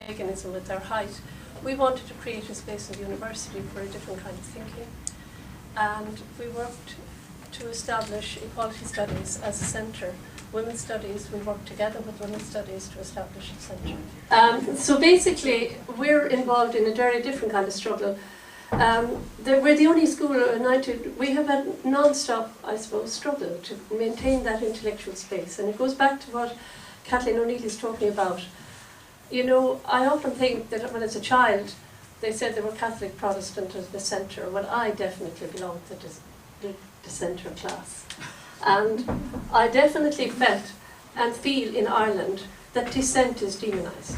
paganism at their height, we wanted to create a space in the university for a different kind of thinking. And we worked to establish equality studies as a centre. Women's studies, we worked together with women's studies to establish a centre. So basically, we're involved in a very different kind of struggle. We're the only school united. We have a non-stop, I suppose, struggle to maintain that intellectual space. And it goes back to what Kathleen O'Neill is talking about. You know, I often think that when I was a child, they said they were Catholic, Protestant, or the centre. Well, I definitely belonged to the centre class. And I definitely felt and feel in Ireland that dissent is demonised.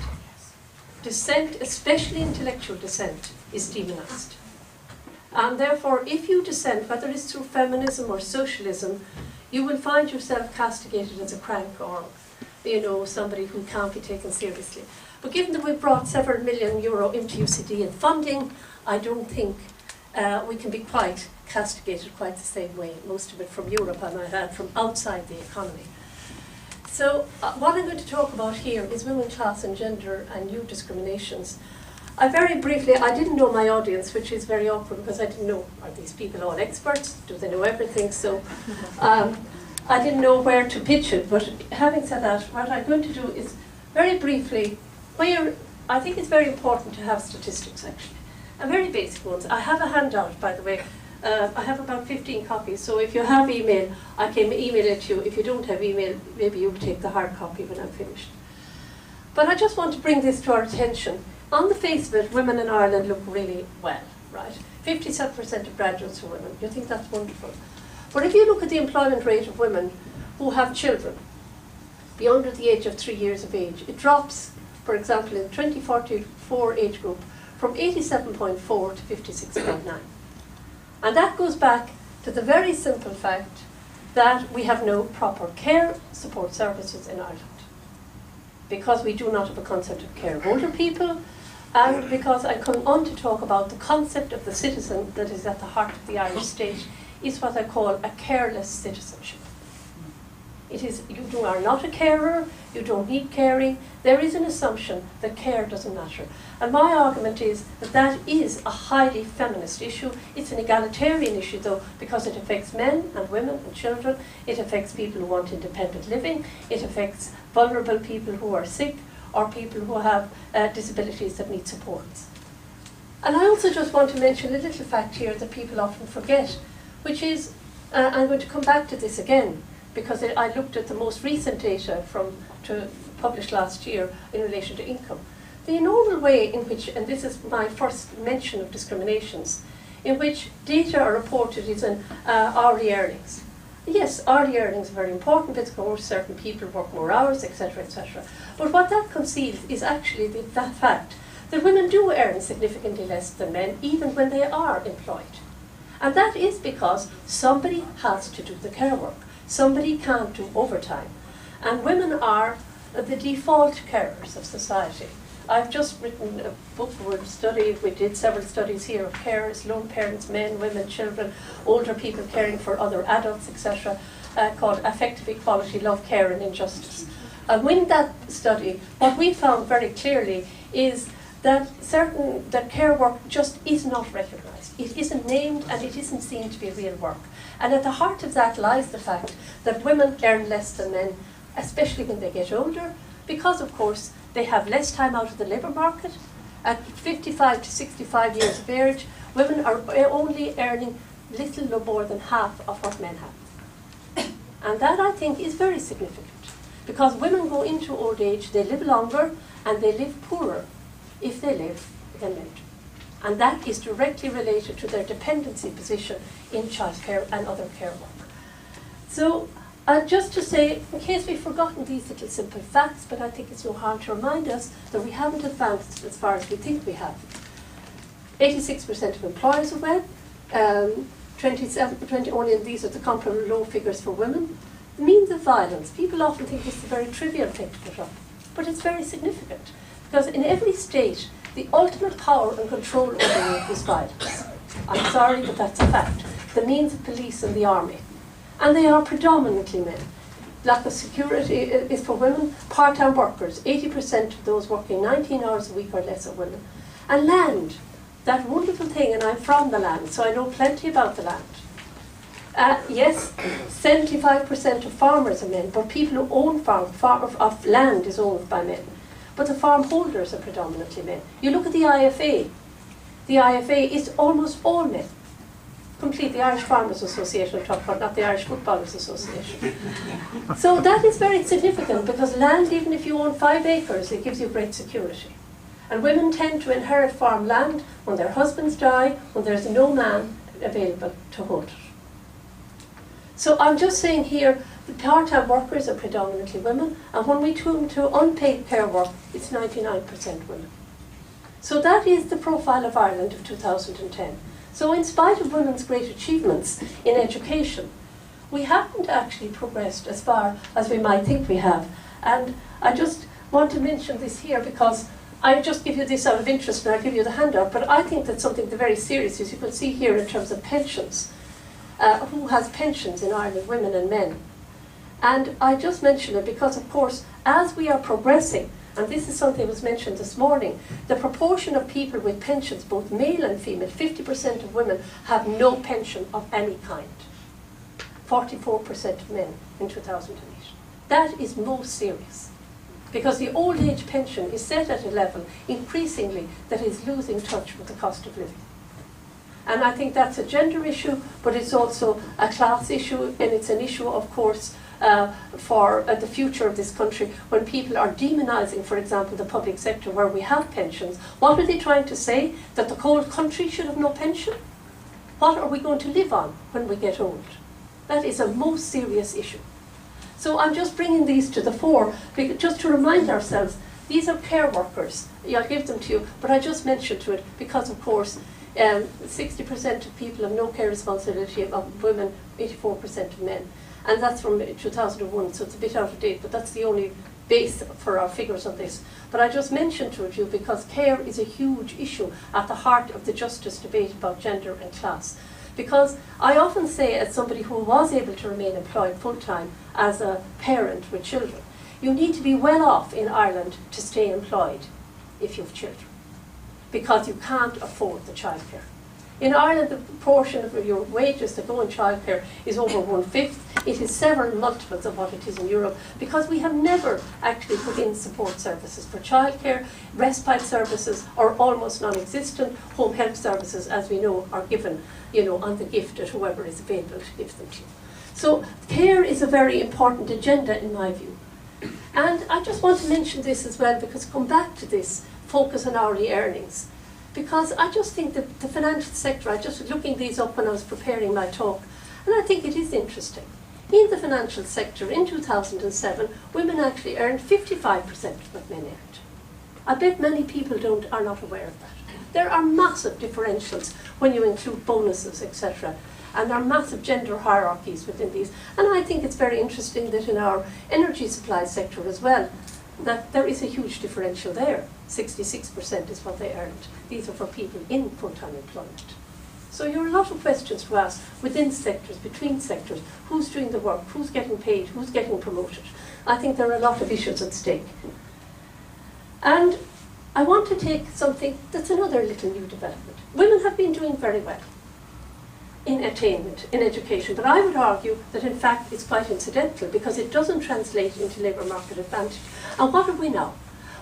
Dissent, especially intellectual dissent, is demonised. And therefore, if you dissent, whether it's through feminism or socialism, you will find yourself castigated as a crank or, you know, somebody who can't be taken seriously. But given that we've brought several million euro into UCD in funding, I don't think we can be quite castigated quite the same way. Most of it from Europe, I might add, from outside the economy. So what I'm going to talk about here is women, class and gender and new discriminations. I very briefly, I didn't know my audience, which is very awkward because I didn't know, are these people all experts? Do they know everything? So I didn't know where to pitch it, but having said that, what I'm going to do is very briefly, I think it's very important to have statistics actually, and very basic ones. I have a handout, by the way. I have about 15 copies, so if you have email, I can email it to you. If you don't have email, maybe you'll take the hard copy when I'm finished. But I just want to bring this to our attention. On the face of it, women in Ireland look really well, right? 57% of graduates are women. You think that's wonderful. But if you look at the employment rate of women who have children beyond the age of 3 years of age, it drops, for example, in the 2044 age group, from 87.4 to 56.9. And that goes back to the very simple fact that we have no proper care support services in Ireland. Because we do not have a concept of care of older people, and because I come on to talk about the concept of the citizen that is at the heart of the Irish state, is what I call a careless citizenship. It is, you are not a carer, you don't need caring. There is an assumption that care doesn't matter. And my argument is that that is a highly feminist issue. It's an egalitarian issue though, because it affects men and women and children. It affects people who want independent living. It affects vulnerable people who are sick or people who have disabilities that need supports. And I also just want to mention a little fact here that people often forget, which is, I'm going to come back to this again, because I looked at the most recent data published last year in relation to income. The normal way in which, and this is my first mention of discriminations, in which data are reported is in hourly earnings. Yes, hourly earnings are very important because certain people work more hours, etc., etc. But what that conceals is actually that fact that women do earn significantly less than men, even when they are employed. And that is because somebody has to do the care work. Somebody can't do overtime. And women are the default carers of society. I've just written a book we did several studies here of carers, lone parents, men, women, children, older people caring for other adults, etc., called Affective Equality, Love, Care and Injustice. And in that study, what we found very clearly is that that care work just is not recognised. It isn't named and it isn't seen to be real work. And at the heart of that lies the fact that women earn less than men, especially when they get older, because of course they have less time out of the labour market. At 55 to 65 years of age, women are only earning little or more than half of what men have. And that I think is very significant, because women go into old age, they live longer and they live poorer if they live than men. And that is directly related to their dependency position in childcare and other care work. So just to say, in case we've forgotten these little simple facts, but I think it's no harm to remind us that we haven't advanced as far as we think we have. 86% of employers are women, 20 only, and these are the comparable low figures for women. The means of violence, people often think this is a very trivial thing to put up, but it's very significant, because in every state, the ultimate power and control over you is violence. I'm sorry, but that's a fact. The means of police and the army. And they are predominantly men. lack of security is for women. Part-time workers, 80% of those working 19 hours a week or less are women. And land, that wonderful thing, and I'm from the land, so I know plenty about the land. Yes, 75% of farmers are men, but people who own of land is owned by men. But the farm holders are predominantly men. You look at the IFA. The IFA is almost all men. Complete the Irish Farmers Association, I'm talking about, not the Irish Footballers Association. So that is very significant, because land, even if you own 5 acres, it gives you great security. And women tend to inherit farm land when their husbands die, when there's no man available to hold it. So I'm just saying here, the part-time workers are predominantly women, and when we come to unpaid care work, it's 99% women. So that is the profile of Ireland of 2010. So in spite of women's great achievements in education, we haven't actually progressed as far as we might think we have. And I just want to mention this here, because I just give you this out of interest and I'll give you the handout, but I think that something very serious is, you can see here in terms of pensions, who has pensions in Ireland, women and men. And I just mention it because, of course, as we are progressing, and this is something that was mentioned this morning, the proportion of people with pensions, both male and female, 50% of women have no pension of any kind. 44% of men in 2008. That is most serious, because the old age pension is set at a level increasingly that is losing touch with the cost of living. And I think that's a gender issue, but it's also a class issue, and it's an issue, of course, for the future of this country. When people are demonising, for example, the public sector where we have pensions, what are they trying to say? That the whole country should have no pension? What are we going to live on when we get old? That is a most serious issue. So I'm just bringing these to the fore, just to remind ourselves, these are care workers. Yeah, I'll give them to you, but I just mentioned to it because, of course, 60% of people have no care responsibility of women, 84% of men. And that's from 2001, so it's a bit out of date, but that's the only base for our figures on this. But I just mentioned to you because care is a huge issue at the heart of the justice debate about gender and class. Because I often say, as somebody who was able to remain employed full-time as a parent with children, you need to be well off in Ireland to stay employed if you have children, because you can't afford the childcare. In Ireland, the proportion of your wages that go in childcare is over 1/5. It is several multiples of what it is in Europe, because we have never actually put in support services for childcare. Respite services are almost non-existent. Home health services, as we know, are given, on the gift at whoever is available to give them to you. So care is a very important agenda in my view. And I just want to mention this as well, because come back to this focus on hourly earnings. Because I just think that the financial sector, I just was looking these up when I was preparing my talk, and I think it is interesting. In the financial sector in 2007, women actually earned 55% of what men earned. I bet many people are not aware of that. There are massive differentials when you include bonuses, etc. And there are massive gender hierarchies within these. And I think it's very interesting that in our energy supply sector as well, that there is a huge differential there. 66% is what they earned. These are for people in full-time employment. So there are a lot of questions to ask within sectors, between sectors. Who's doing the work? Who's getting paid? Who's getting promoted? I think there are a lot of issues at stake. And I want to take something that's another little new development. Women have been doing very well in attainment, in education, but I would argue that in fact it's quite incidental, because it doesn't translate into labour market advantage. And what have we now?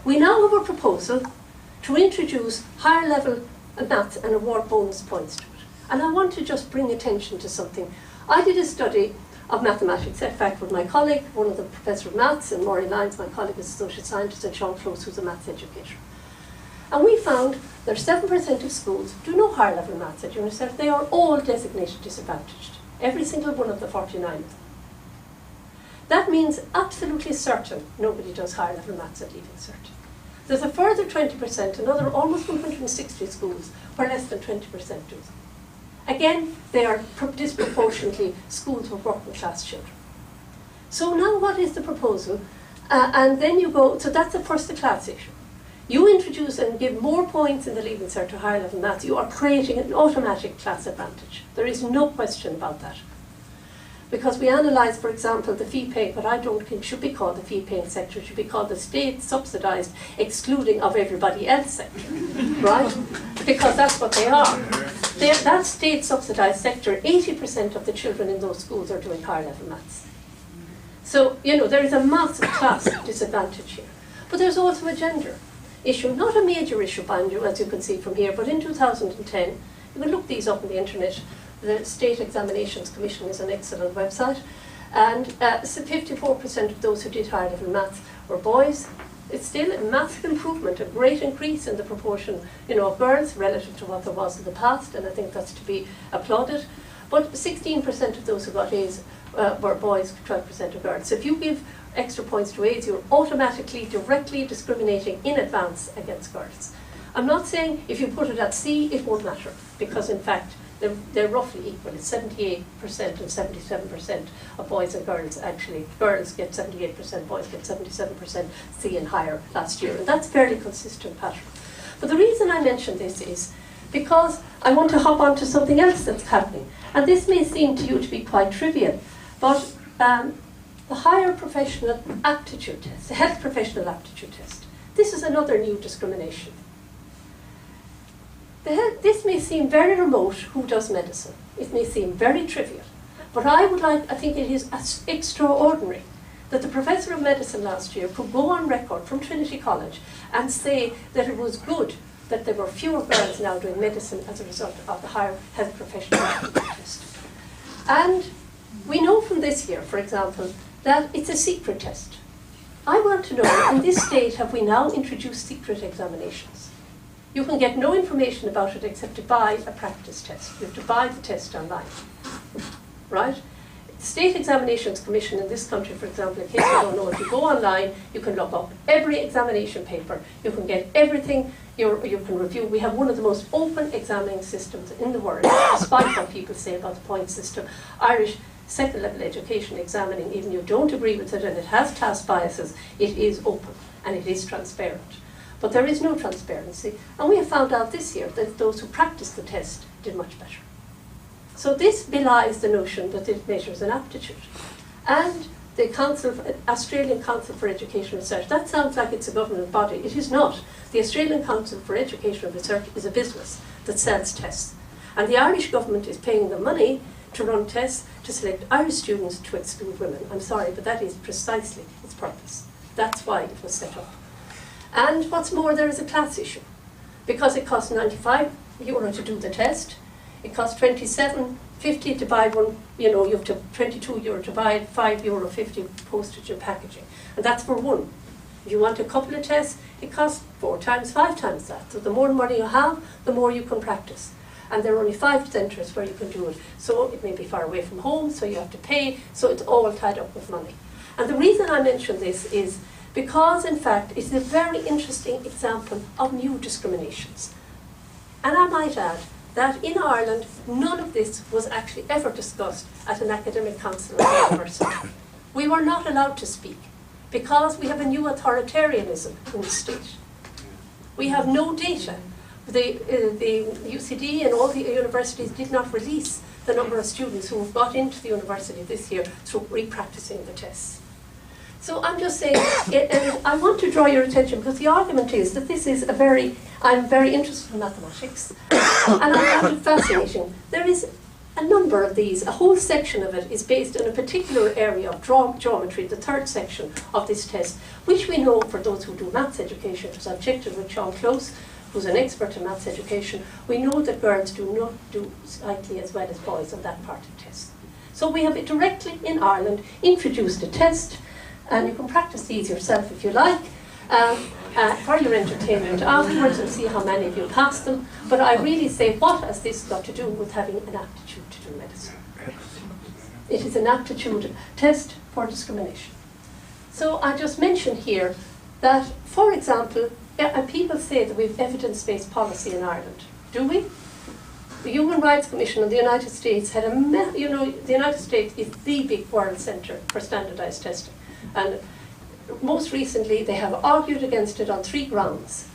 We now have a proposal to introduce higher level maths and award bonus points to it. And I want to just bring attention to something. I did a study of mathematics, in fact, with my colleague, one of the professor of maths, and Maureen Lyons, my colleague, is a social scientist, and Sean Close, who's a maths educator. And we found that 7% of schools do no higher level maths at UNICEF. They are all designated disadvantaged. Every single one of the 49 of them. That means absolutely certain nobody does higher level maths at leaving cert. There's a further 20%, another almost 160 schools, where less than 20% do them. Again, they are disproportionately schools with working class children. So now what is the proposal? And then you go, so that's the first class issue. You introduce and give more points in the Leaving Cert to higher level maths, you are creating an automatic class advantage. There is no question about that. Because we analysed, for example, the fee paying, what I don't think should be called the fee paying sector, it should be called the state subsidised excluding of everybody else sector, right? Because that's what they are. That state subsidised sector, 80% of the children in those schools are doing higher level maths. So, you know, there is a massive class disadvantage here. But there's also a gender issue, not a major issue, mind you, as you can see from here, but in 2010, you can look these up on the internet. The State Examinations Commission is an excellent website, and 54% of those who did higher level maths were boys. It's still a massive improvement, a great increase in the proportion, you know, of girls relative to what there was in the past, and I think that's to be applauded. But 16% of those who got A's were boys, 12% are girls. So if you give extra points to A's, you're automatically, directly discriminating in advance against girls. I'm not saying if you put it at C, it won't matter, because in fact, they're roughly equal. It's 78% and 77% of boys and girls actually. Girls get 78%, boys get 77% C and higher last year. And that's a fairly consistent pattern. But the reason I mention this is because I want to hop on to something else that's happening. And this may seem to you to be quite trivial, but the higher professional aptitude test, the health professional aptitude test, this is another new discrimination. This may seem very remote, who does medicine? It may seem very trivial. But I think it is extraordinary that the professor of medicine last year could go on record from Trinity College and say that it was good that there were fewer girls now doing medicine as a result of the higher health professional test. And we know from this year, for example, that it's a secret test. I want to know, in this state, have we now introduced secret examinations? You can get no information about it except to buy a practice test. You have to buy the test online, right? The State Examinations Commission in this country, for example, in case you don't know, if you go online, you can look up every examination paper. You can get everything you can review. We have one of the most open examining systems in the world, despite what people say about the point system. Irish second level education examining, even you don't agree with it and it has class biases, it is open and it is transparent. But there is no transparency, and we have found out this year that those who practiced the test did much better. So this belies the notion that it measures an aptitude. And the Australian Council for Education Research, that sounds like it's a government body. It is not. The Australian Council for Education Research is a business that sells tests. And the Irish government is paying them money to run tests to select Irish students to exclude women. I'm sorry, but that is precisely its purpose. That's why it was set up. And what's more, there is a class issue. Because it costs €95 to do the test, it costs €27.50 to buy one, you know, you have to €22 to buy it, €5.50 postage and packaging. And that's for one. If you want a couple of tests, it costs 4 times, 5 times that. So the more money you have, the more you can practice. And there are only 5 centres where you can do it. So it may be far away from home, so you have to pay, so it's all tied up with money. And the reason I mention this is because, in fact, it's a very interesting example of new discriminations. And I might add that in Ireland, none of this was actually ever discussed at an academic council at the university. We were not allowed to speak because we have a new authoritarianism in the state. We have no data. The UCD and all the universities did not release the number of students who have got into the university this year through repracticing the tests. So I'm just saying, and I want to draw your attention because the argument is that this is I'm very interested in mathematics and I find it fascinating. There is a number of these, a whole section of it is based on a particular area of geometry, the third section of this test, which we know for those who do maths education, because I've checked it with Sean Close, who's an expert in maths education, we know that girls do not do slightly as well as boys on that part of the test. So we have directly in Ireland introduced a test, and you can practice these yourself if you like, for your entertainment afterwards and see how many of you pass them. But I really say, what has this got to do with having an aptitude to do medicine? It is an aptitude test for discrimination. So I just mentioned here that, for example, people say that we have evidence-based policy in Ireland. Do we? The Human Rights Commission of the United States had the United States is the big world centre for standardised testing. And most recently, they have argued against it on 3 grounds.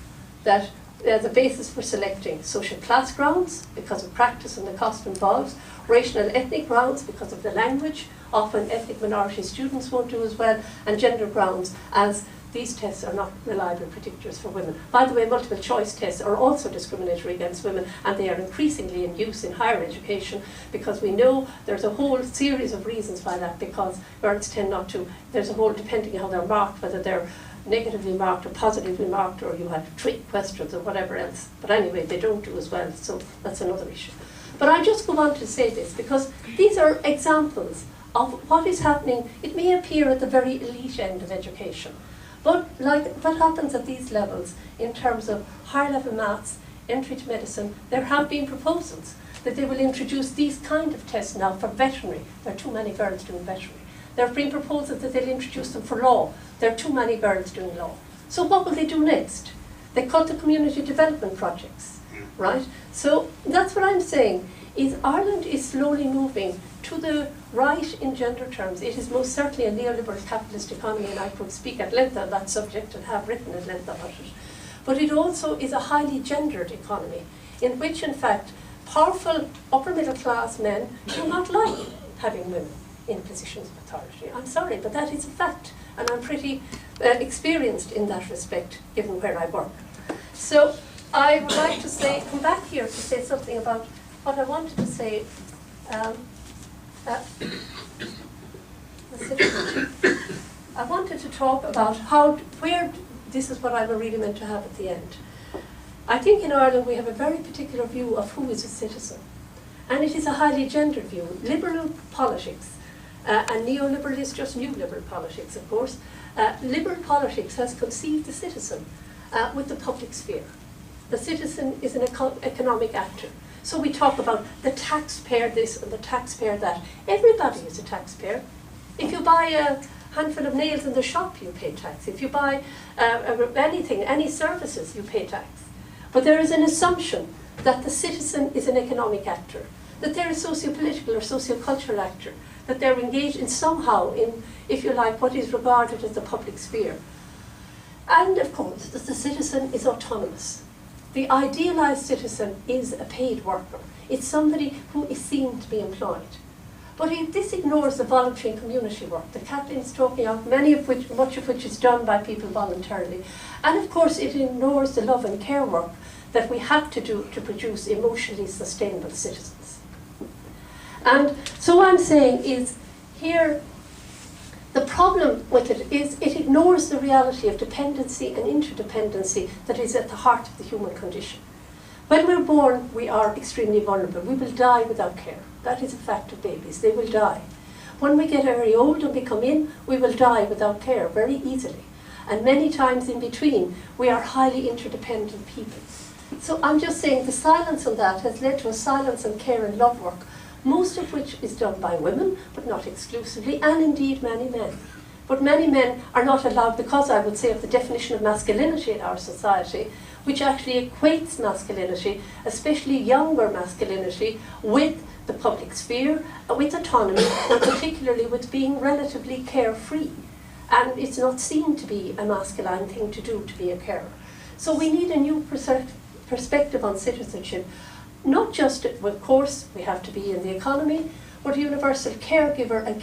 That the basis for selecting: social class grounds, because of practice and the cost involved; racial and ethnic grounds, because of the language often ethnic minority students won't do as well, and gender grounds, as these tests are not reliable predictors for women. By the way, multiple choice tests are also discriminatory against women, and they are increasingly in use in higher education, because we know there's a whole series of reasons why that, because girls tend not to, there's a whole, depending on how they're marked, whether they're negatively marked or positively marked, or you have trick questions or whatever else. But anyway, they don't do as well, so that's another issue. But I just go on to say this, because these are examples of what is happening. It may appear at the very elite end of education, but like what happens at these levels in terms of higher level maths, entry to medicine, there have been proposals that they will introduce these kind of tests now for veterinary. There are too many girls doing veterinary. There have been proposals that they'll introduce them for law. There are too many girls doing law. So what will they do next? They cut the community development projects, right? So that's what I'm saying, is Ireland is slowly moving to the right in gender terms. It is most certainly a neoliberal capitalist economy, and I could speak at length on that subject and have written at length about it. But it also is a highly gendered economy, in which, in fact, powerful upper middle class men do not like having women in positions of authority. I'm sorry, but that is a fact, and I'm pretty experienced in that respect, given where I work. So I would like to say, come back here to say something about what I wanted to say. I wanted to talk about this is what I really meant to have at the end. I think in Ireland we have a very particular view of who is a citizen, and it is a highly gendered view. Liberal politics, and neoliberal is just new liberal politics, of course. Liberal politics has conceived the citizen with the public sphere. The citizen is an economic actor. So we talk about the taxpayer this and the taxpayer that. Everybody is a taxpayer. If you buy a handful of nails in the shop, you pay tax. If you buy anything, any services, you pay tax. But there is an assumption that the citizen is an economic actor, that they're a socio-political or socio-cultural actor, that they're engaged in somehow in, if you like, what is regarded as the public sphere. And of course, that the citizen is autonomous. The idealized citizen is a paid worker. It's somebody who is seen to be employed. But this ignores the voluntary and community work that Kathleen is talking about, much of which is done by people voluntarily. And of course, it ignores the love and care work that we have to do to produce emotionally sustainable citizens. And so what I'm saying is, here, the problem with it is it ignores the reality of dependency and interdependency that is at the heart of the human condition. When we're born, we are extremely vulnerable. We will die without care. That is a fact of babies. They will die. When we get very old and we come in, we will die without care very easily. And many times in between, we are highly interdependent people. So I'm just saying the silence on that has led to a silence on care and love work, most of which is done by women, but not exclusively, and indeed many men. But many men are not allowed, because I would say of the definition of masculinity in our society, which actually equates masculinity, especially younger masculinity, with the public sphere, with autonomy, and particularly with being relatively carefree. And it's not seen to be a masculine thing to do, to be a carer. So we need a new perspective on citizenship. Not just, of course, we have to be in the economy, but a universal caregiver and